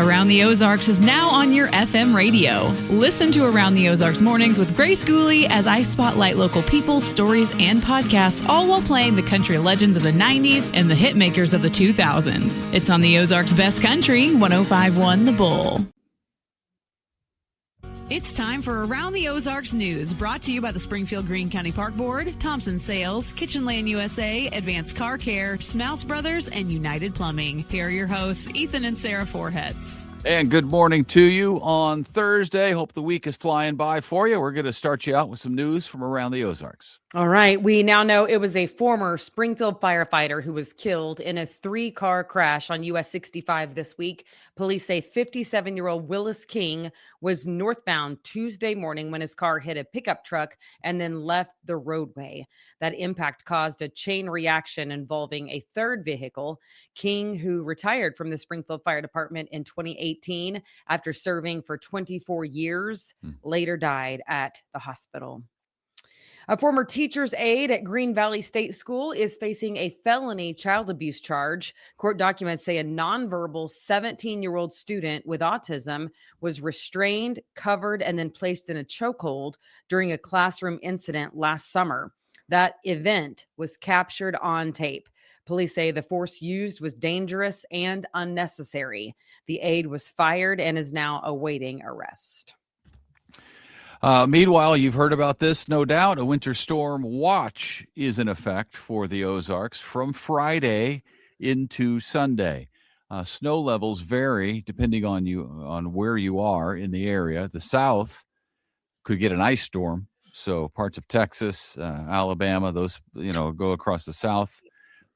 Around the Ozarks is now on your FM radio. Listen to Around the Ozarks mornings with Grace Gooley as I spotlight local people, stories, and podcasts, all while playing the country legends of the 90s and the hit makers of the 2000s. It's on the Ozarks' best country, 105.1 The Bull. It's time for Around the Ozarks News, brought to you by the Springfield Greene County Park Board, Thompson Sales, Kitchen Land USA, Advanced Car Care, Smouse Brothers, and United Plumbing. Here are your hosts, Ethan and Sarah Forhetz. And good morning to you on Thursday. Hope the week is flying by for you. We're going to start you out with some news from around the Ozarks. All right. We now know it was a former Springfield firefighter who was killed in a 3-car crash on US 65 this week. Police say 57-year-old Willis King was northbound Tuesday morning when his car hit a pickup truck and then left the roadway. That impact caused a chain reaction involving a third vehicle. King, who retired from the Springfield Fire Department in 2018 after serving for 24 years, later died at the hospital. A former teacher's aide at Green Valley State School is facing a felony child abuse charge. Court documents say a nonverbal 17-year-old student with autism was restrained, covered, and then placed in a chokehold during a classroom incident last summer. That event was captured on tape. Police say the force used was dangerous and unnecessary. The aide was fired and is now awaiting arrest. Meanwhile, you've heard about this, no doubt. A winter storm watch is in effect for the Ozarks from Friday into Sunday. Snow levels vary depending on where you are in the area. The south could get an ice storm, so parts of Texas, Alabama, those go across the south.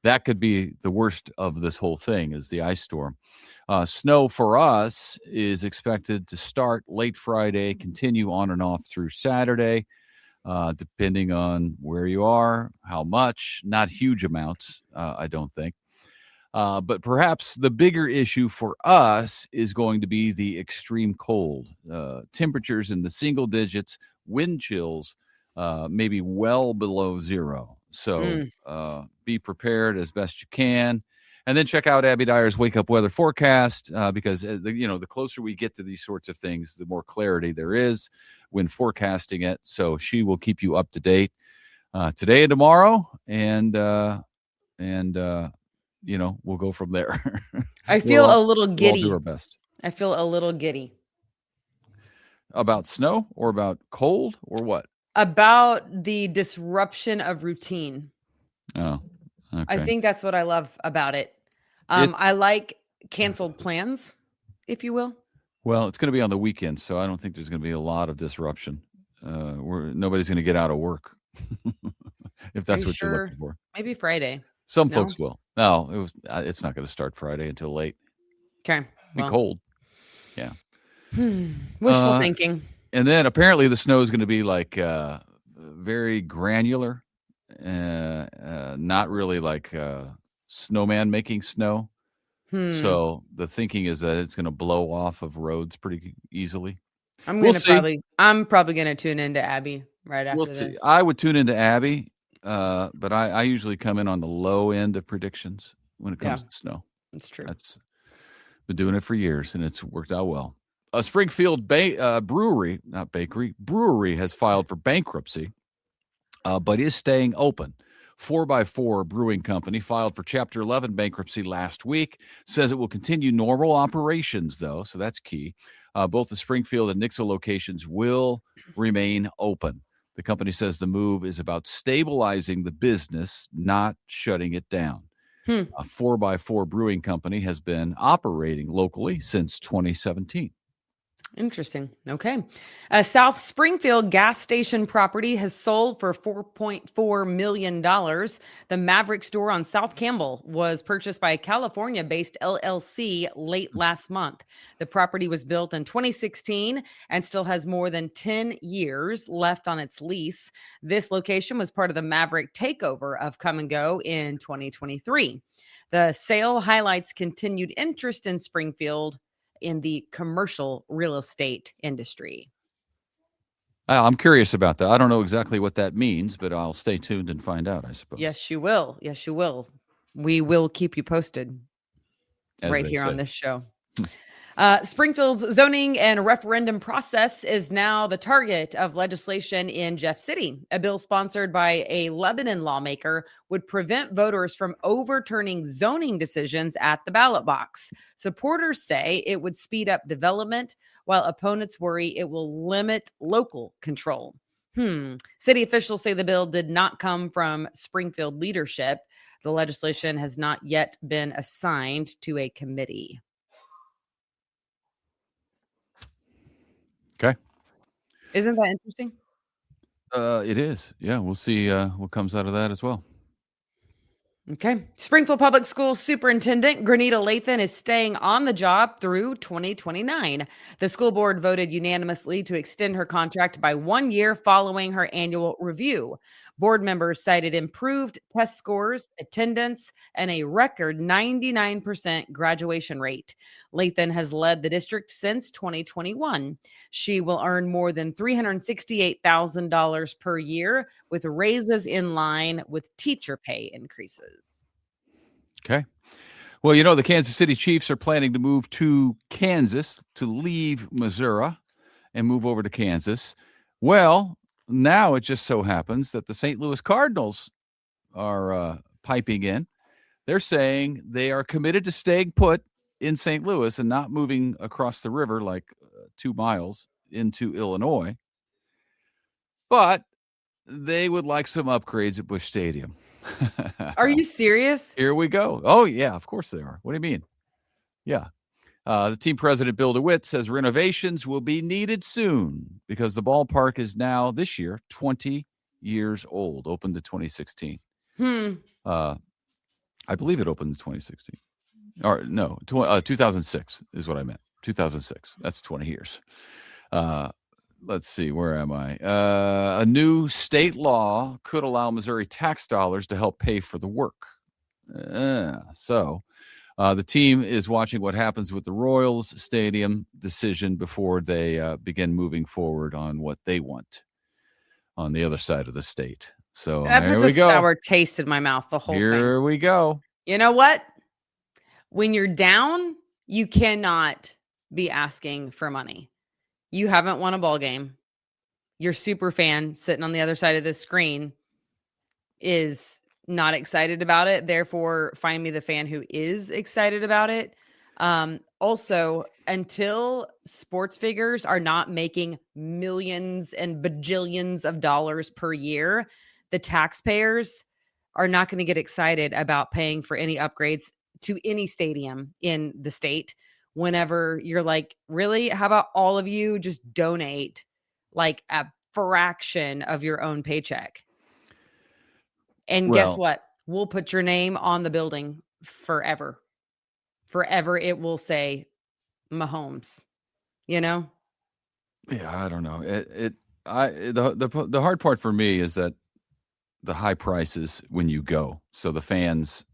That could be the worst of this whole thing, is the ice storm. Snow for us is expected to start late Friday, continue on and off through Saturday, depending on where you are, how much. Not huge amounts, I don't think. But perhaps the bigger issue for us is going to be the extreme cold. Temperatures in the single digits, wind chills, maybe well below zero. So be prepared as best you can. And then check out Abby Dyer's Wake Up Weather Forecast because, the closer we get to these sorts of things, the more clarity there is when forecasting it. So she will keep you up to date today and tomorrow. And we'll go from there. I feel a little giddy. We'll do our best. I feel a little giddy. About snow or about cold or what? About the disruption of routine. Oh, okay. I think that's what I love about it. I like canceled plans, if you will. Well, it's going to be on the weekend, so I don't think there's going to be a lot of disruption. Nobody's going to get out of work if that's what you're looking for. Maybe Friday. Some folks will. No, it's not going to start Friday until late. Okay. Be cold. Yeah. Wishful thinking. And then apparently the snow is going to be like very granular, not really like snowman making snow. So the thinking is that it's going to blow off of roads pretty easily. I'm probably going to tune into Abby right after this. I would tune into Abby, but I usually come in on the low end of predictions when it comes to snow. That's true. That's been doing it for years, and it's worked out well. A Springfield brewery has filed for bankruptcy, but is staying open. 4x4 Brewing Company filed for Chapter 11 bankruptcy last week, says it will continue normal operations, though, so that's key. Both the Springfield and Nixle locations will remain open. The company says the move is about stabilizing the business, not shutting it down. A 4x4 Brewing Company has been operating locally since 2017. Interesting. Okay. A South Springfield gas station property has sold for $4.4 million. The Maverick store on South Campbell was purchased by a California-based LLC late last month. The property was built in 2016 and still has more than 10 years left on its lease. This location was part of the Maverick takeover of Come & Go in 2023. The sale highlights continued interest in Springfield in the commercial real estate industry. I'm curious about that. I don't know exactly what that means, but I'll stay tuned and find out, I suppose. Yes, you will. Yes, you will. We will keep you posted As right here say. on this show. Springfield's zoning and referendum process is now the target of legislation in Jeff City. A bill sponsored by a Lebanon lawmaker would prevent voters from overturning zoning decisions at the ballot box. Supporters say it would speed up development, while opponents worry it will limit local control. City officials say the bill did not come from Springfield leadership. The legislation has not yet been assigned to a committee. Okay. Isn't that interesting? It is. Yeah, we'll see what comes out of that as well. Okay. Springfield Public Schools Superintendent Granita Lathan is staying on the job through 2029. The school board voted unanimously to extend her contract by 1 year following her annual review. Board members cited improved test scores, attendance, and a record 99% graduation rate. Lathan has led the district since 2021. She will earn more than $368,000 per year, with raises in line with teacher pay increases. Okay. Well, the Kansas City Chiefs are planning to move to Kansas, to leave Missouri and move over to Kansas. Well, now it just so happens that the St. Louis Cardinals are piping in. They're saying they are committed to staying put in St. Louis and not moving across the river like 2 miles into Illinois. But they would like some upgrades at Busch Stadium. Are you serious? Here we go. Oh, yeah, of course they are. What do you mean? Yeah. The team president, Bill DeWitt, says renovations will be needed soon because the ballpark is now, this year, 20 years old, opened in 2016. I believe it opened in 2016. Or no, 2006 is what I meant. 2006. That's 20 years. Let's see, where am I? A new state law could allow Missouri tax dollars to help pay for the work. So the team is watching what happens with the Royals Stadium decision before they begin moving forward on what they want on the other side of the state. So that there puts we a go. sour taste in my mouth, the whole thing. Here we go. You know what? When you're down, you cannot be asking for money. You haven't won a ball game. Your super fan sitting on the other side of the screen is not excited about it. Therefore, find me the fan who is excited about it. Also, until sports figures are not making millions and bajillions of dollars per year, the taxpayers are not going to get excited about paying for any upgrades to any stadium in the state. Whenever you're like, really, how about all of you just donate like a fraction of your own paycheck? And guess what? We'll put your name on the building forever. Forever it will say Mahomes, Yeah, I don't know. The hard part for me is that the high prices when you go. So the fans,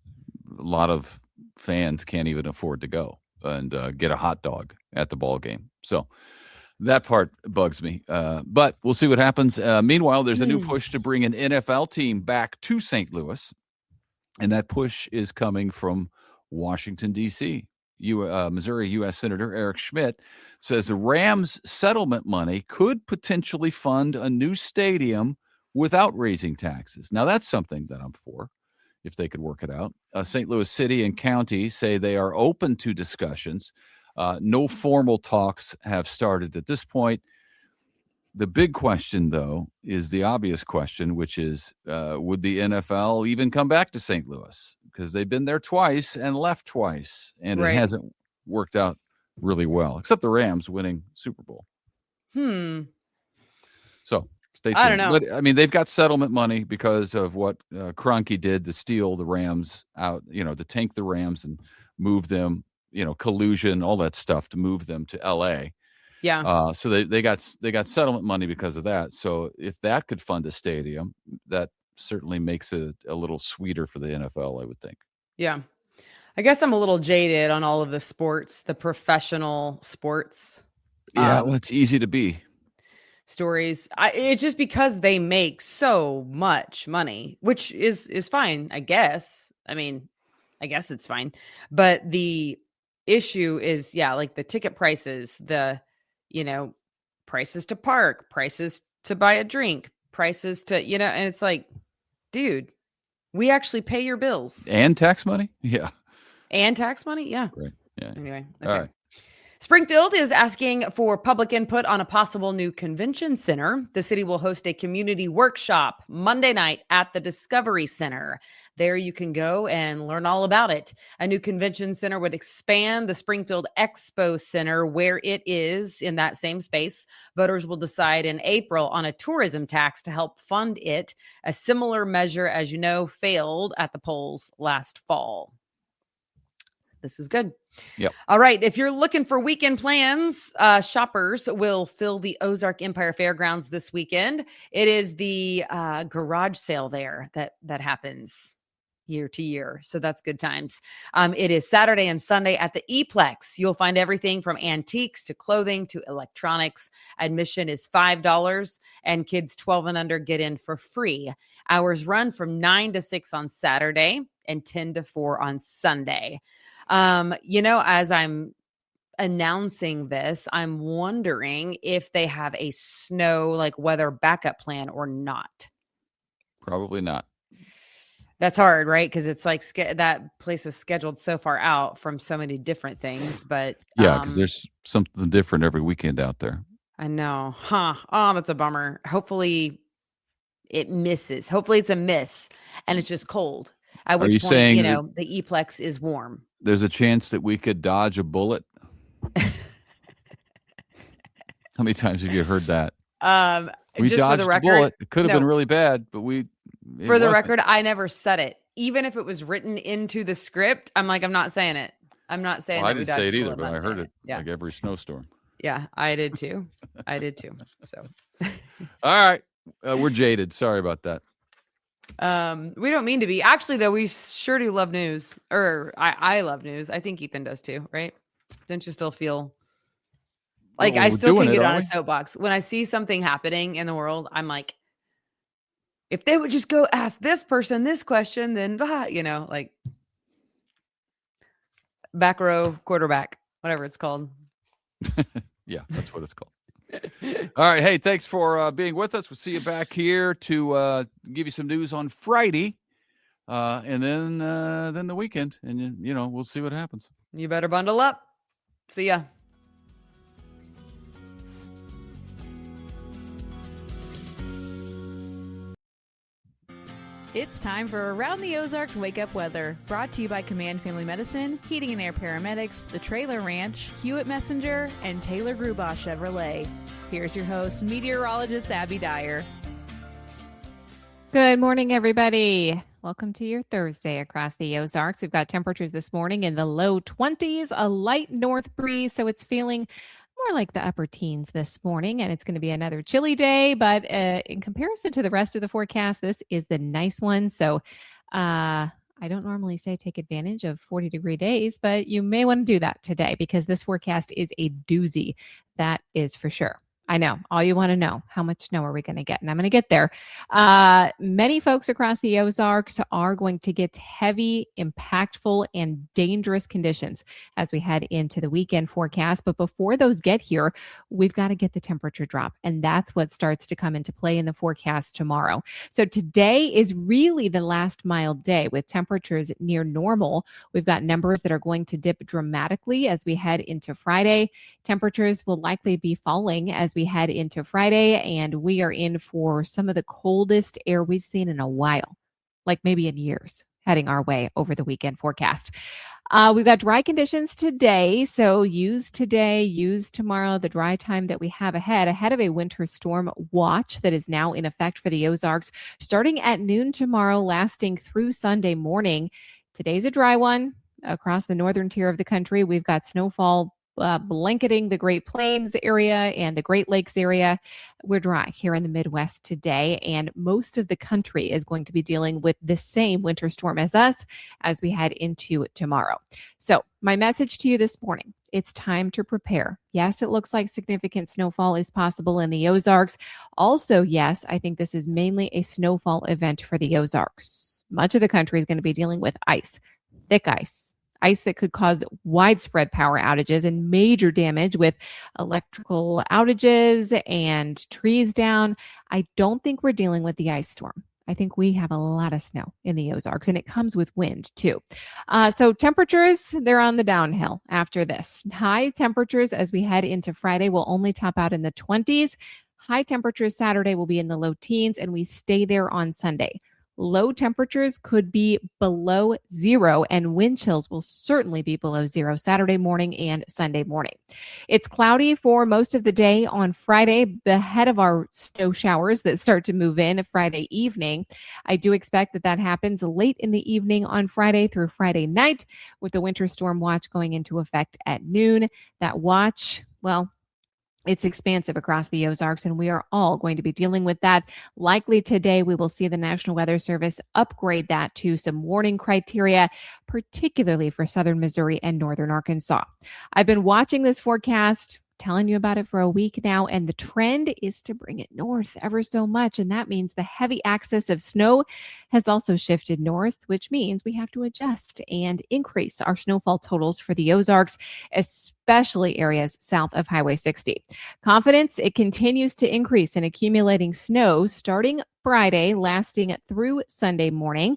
a lot of fans can't even afford to go and get a hot dog at the ball game. So that part bugs me. But we'll see what happens. Meanwhile, there's a new push to bring an NFL team back to St. Louis. And that push is coming from Washington, D.C. Missouri U.S. Senator Eric Schmidt says the Rams settlement money could potentially fund a new stadium without raising taxes. Now, that's something that I'm for, if they could work it out. St. Louis City and County say they are open to discussions. No formal talks have started at this point. The big question, though, is the obvious question, which is, would the NFL even come back to St. Louis? Because they've been there twice and left twice, and It hasn't worked out really well, except the Rams winning Super Bowl. So stay tuned. I don't know. But, I mean, they've got settlement money because of what Kroenke did to steal the Rams out, to tank the Rams and move them, collusion, all that stuff to move them to L.A. Yeah. So they got settlement money because of that. So if that could fund a stadium, that certainly makes it a little sweeter for the NFL, I would think. Yeah. I guess I'm a little jaded on all of the sports, the professional sports. Yeah, well, it's easy to be. Stories. It's just because they make so much money, which is fine, I guess. I mean, I guess it's fine. But the issue is, like the ticket prices, the, prices to park, prices to buy a drink, prices to, and it's like, dude, we actually pay your bills. And tax money? Yeah. And tax money? Yeah. Right. Yeah. Anyway. All Okay. right. Springfield is asking for public input on a possible new convention center. The city will host a community workshop Monday night at the Discovery Center. There you can go and learn all about it. A new convention center would expand the Springfield Expo Center where it is in that same space. Voters will decide in April on a tourism tax to help fund it. A similar measure, as you know, failed at the polls last fall. This is good. Yep. All right. If you're looking for weekend plans, shoppers will fill the Ozark Empire Fairgrounds this weekend. It is the garage sale there that happens year to year. So that's good times. It is Saturday and Sunday at the E-Plex. You'll find everything from antiques to clothing to electronics. Admission is $5 and kids 12 and under get in for free. Hours run from 9 to 6 on Saturday and 10 to 4 on Sunday. As I'm announcing this, I'm wondering if they have a snow weather backup plan or not. Probably not. That's hard, right? Because it's that place is scheduled so far out from so many different things. But yeah, because there's something different every weekend out there. I know. Huh. Oh, that's a bummer. Hopefully it misses. Hopefully it's a miss and it's just cold. At which point, saying the E-Plex is warm. There's a chance that we could dodge a bullet? How many times have you heard that? We just dodged for the record, a bullet. It could have been really bad, but for the record, I never said it. Even if it was written into the script, I'm not saying it. I'm not saying that I didn't say it either, but I heard it like every snowstorm. Yeah, I did too. So, all right. We're jaded. Sorry about that. We don't mean to be. Actually, though, we sure do love news. Or I love news. I think Ethan does too, right? Don't you still feel like I still can get on a soapbox when I see something happening in the world? I'm like, if they would just go ask this person this question, then back row quarterback, whatever it's called. Yeah, that's what it's called. All right. Hey, thanks for being with us. We'll see you back here to give you some news on Friday, and then the weekend, and we'll see what happens. You better bundle up. See ya. It's time for Around the Ozarks Wake Up Weather, brought to you by Command Family Medicine, Heating and Air Paramedics, The Trailer Ranch, Hewitt Messenger, and Taylor Grubaugh Chevrolet. Here's your host, meteorologist Abby Dyer. Good morning, everybody. Welcome to your Thursday across the Ozarks. We've got temperatures this morning in the low 20s, a light north breeze, so it's feeling more like the upper teens this morning, and it's going to be another chilly day, but in comparison to the rest of the forecast, this is the nice one. So I don't normally say take advantage of 40-degree days, but you may want to do that today because this forecast is a doozy. That is for sure. I know. All you want to know, how much snow are we going to get? And I'm going to get there. Many folks across the Ozarks are going to get heavy, impactful, and dangerous conditions as we head into the weekend forecast. But before those get here, we've got to get the temperature drop. And that's what starts to come into play in the forecast tomorrow. So today is really the last mild day with temperatures near normal. We've got numbers that are going to dip dramatically as we head into Friday. Temperatures will likely be falling as we head into Friday, and we are in for some of the coldest air we've seen in a while, like maybe in years, heading our way over the weekend forecast. We've got dry conditions today, so use today, use tomorrow, the dry time that we have ahead of a winter storm watch that is now in effect for the Ozarks, starting at noon tomorrow, lasting through Sunday morning. Today's a dry one. Across the northern tier of the country, we've got snowfall blanketing the Great Plains area and the Great Lakes area. We're dry here in the Midwest today, and most of the country is going to be dealing with the same winter storm as us as we head into tomorrow. So my message to you this morning, it's time to prepare. Yes, it looks like significant snowfall is possible in the Ozarks. Also, yes, I think this is mainly a snowfall event for the Ozarks. Much of the country is going to be dealing with ice, thick ice. ice that could cause widespread power outages and major damage with electrical outages and trees down. I don't think we're dealing with the ice storm. I think we have a lot of snow in the Ozarks, and it comes with wind too. So temperatures, they're on the downhill after this. High temperatures as we head into Friday will only top out in the 20s. High temperatures Saturday will be in the low teens, and we stay there on Sunday. Low temperatures could be below zero, and wind chills will certainly be below zero Saturday morning and Sunday morning. It's cloudy for most of the day on Friday, ahead of our snow showers that start to move in Friday evening. I do expect that happens late in the evening on Friday through Friday night, with the winter storm watch going into effect at noon. That watch, well, it's expansive across the Ozarks, and we are all going to be dealing with that. Likely today, we will see the National Weather Service upgrade that to some warning criteria, particularly for southern Missouri and northern Arkansas. I've been watching this forecast, telling you about it for a week now, and the trend is to bring it north ever so much. And that means the heavy axis of snow has also shifted north, which means we have to adjust and increase our snowfall totals for the Ozarks, especially areas south of Highway 60. Confidence, it continues to increase in accumulating snow starting Friday, lasting through Sunday morning.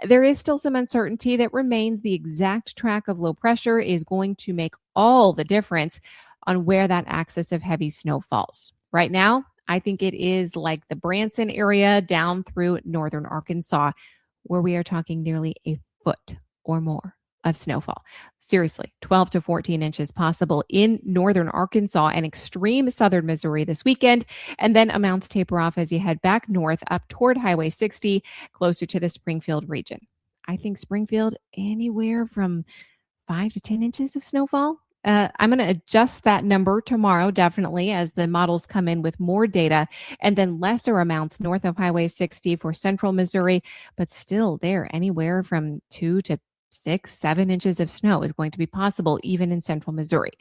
There is still some uncertainty that remains. The exact track of low pressure is going to make all the difference on where that axis of heavy snow falls. Right now, I think it is like the Branson area down through northern Arkansas, where we are talking nearly a foot or more of snowfall. Seriously, 12 to 14 inches possible in northern Arkansas and extreme southern Missouri this weekend. And then amounts taper off as you head back north up toward Highway 60, closer to the Springfield region. I think Springfield, anywhere from 5 to 10 inches of snowfall. I'm going to adjust that number tomorrow, definitely, as the models come in with more data, and then lesser amounts north of Highway 60 for central Missouri, but still there, anywhere from 2 to 6, 7 inches of snow is going to be possible even in central Missouri.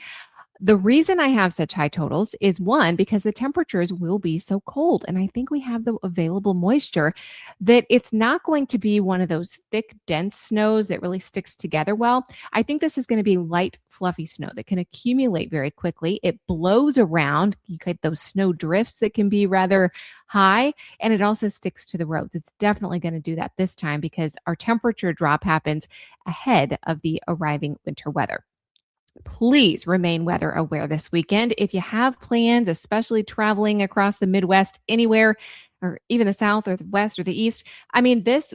The reason I have such high totals is, one, because the temperatures will be so cold. And I think we have the available moisture that it's not going to be one of those thick, dense snows that really sticks together well. I think this is going to be light, fluffy snow that can accumulate very quickly. It blows around. You get those snow drifts that can be rather high, and it also sticks to the road. It's definitely going to do that this time because our temperature drop happens ahead of the arriving winter weather. Please remain weather aware this weekend. If you have plans, especially traveling across the Midwest anywhere, or even the South or the West or the East, I mean, this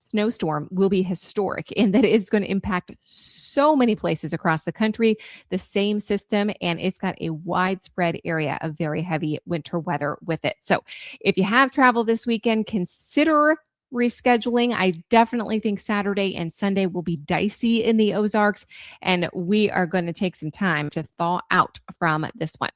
snowstorm will be historic in that it's going to impact so many places across the country, the same system, and it's got a widespread area of very heavy winter weather with it. So if you have travel this weekend, consider rescheduling. I definitely think Saturday and Sunday will be dicey in the Ozarks, and we are going to take some time to thaw out from this one.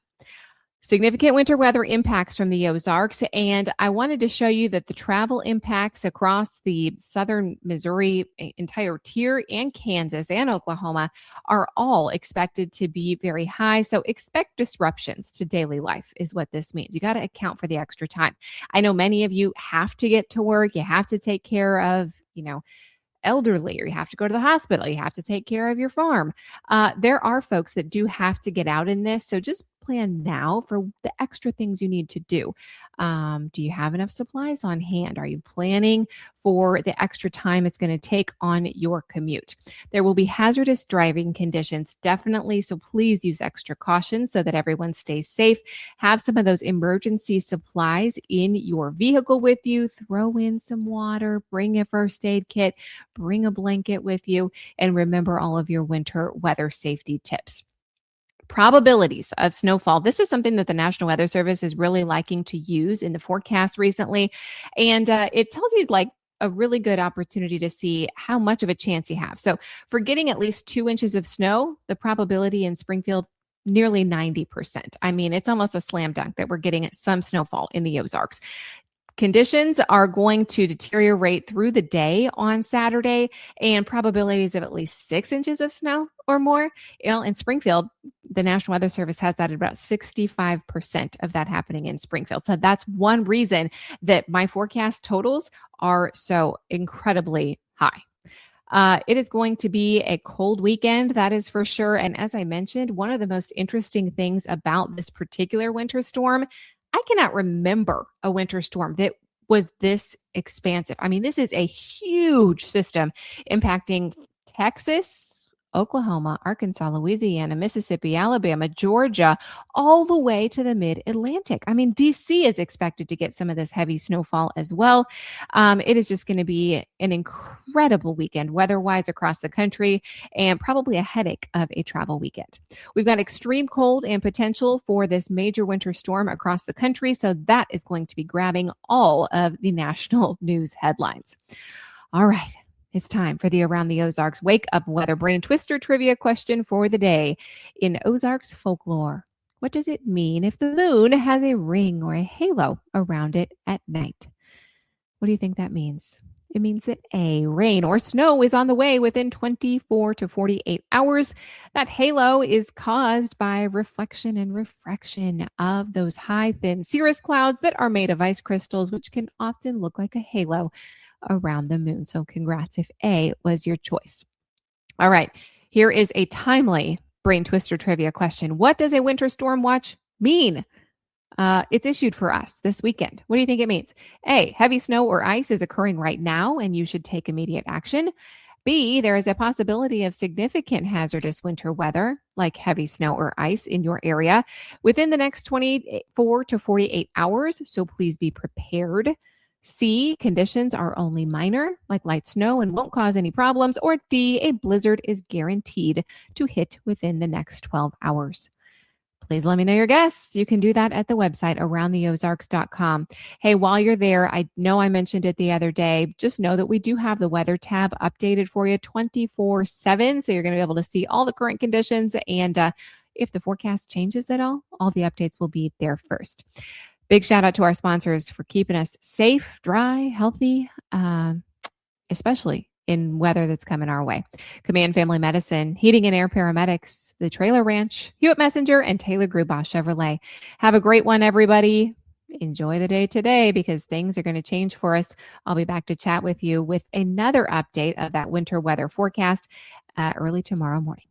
Significant winter weather impacts from the Ozarks, and I wanted to show you that the travel impacts across the southern Missouri entire tier and Kansas and Oklahoma are all expected to be very high. So expect disruptions to daily life is what this means. You got to account for the extra time. I know many of you have to get to work. You have to take care of, elderly, or you have to go to the hospital. You have to take care of your farm. There are folks that do have to get out in this. So just plan now for the extra things you need to do. Do you have enough supplies on hand? Are you planning for the extra time it's going to take on your commute? There will be hazardous driving conditions, definitely. So please use extra caution so that everyone stays safe. Have some of those emergency supplies in your vehicle with you. Throw in some water, bring a first aid kit, bring a blanket with you, and remember all of your winter weather safety tips. Probabilities of snowfall. This is something that the National Weather Service is really liking to use in the forecast recently. And it tells you like a really good opportunity to see how much of a chance you have. So for getting at least 2 inches of snow, the probability in Springfield, nearly 90%. I mean, it's almost a slam dunk that we're getting some snowfall in the Ozarks. Conditions are going to deteriorate through the day on Saturday, and probabilities of at least 6 inches of snow or more. In Springfield, the National Weather Service has that at about 65% of that happening in Springfield. So that's one reason that my forecast totals are so incredibly high. It is going to be a cold weekend, that is for sure. And as I mentioned, one of the most interesting things about this particular winter storm, I cannot remember a winter storm that was this expansive. I mean, this is a huge system impacting Texas, Oklahoma, Arkansas, Louisiana, Mississippi, Alabama, Georgia, all the way to the mid-Atlantic. I mean, DC is expected to get some of this heavy snowfall as well. It is just going to be an incredible weekend weather-wise across the country, and probably a headache of a travel weekend. We've got extreme cold and potential for this major winter storm across the country, so that is going to be grabbing all of the national news headlines. All right. It's time for the Around the Ozarks Wake Up Weather Brain Twister trivia question for the day. In Ozarks folklore, what does it mean if the moon has a ring or a halo around it at night? What do you think that means? It means that A, rain or snow is on the way within 24 to 48 hours. That halo is caused by reflection and refraction of those high, thin cirrus clouds that are made of ice crystals, which can often look like a halo around the moon. So congrats if A was your choice. All right, here is a timely brain twister trivia question. What does a winter storm watch mean? It's issued for us this weekend. What do you think it means? A, heavy snow or ice is occurring right now and you should take immediate action. B, there is a possibility of significant hazardous winter weather like heavy snow or ice in your area within the next 24 to 48 hours. So please be prepared. C, conditions are only minor, like light snow, and won't cause any problems. Or D, a blizzard is guaranteed to hit within the next 12 hours. Please let me know your guess. You can do that at the website, aroundtheozarks.com. Hey, while you're there, I know I mentioned it the other day. Just know that we do have the weather tab updated for you 24/7. So you're going to be able to see all the current conditions. And if the forecast changes at all the updates will be there first. Big shout out to our sponsors for keeping us safe, dry, healthy, especially in weather that's coming our way. Command Family Medicine, Heating and Air Paramedics, The Trailer Ranch, Hewitt Messenger, and Taylor Grubaugh Chevrolet. Have a great one, everybody. Enjoy the day today because things are going to change for us. I'll be back to chat with you with another update of that winter weather forecast early tomorrow morning.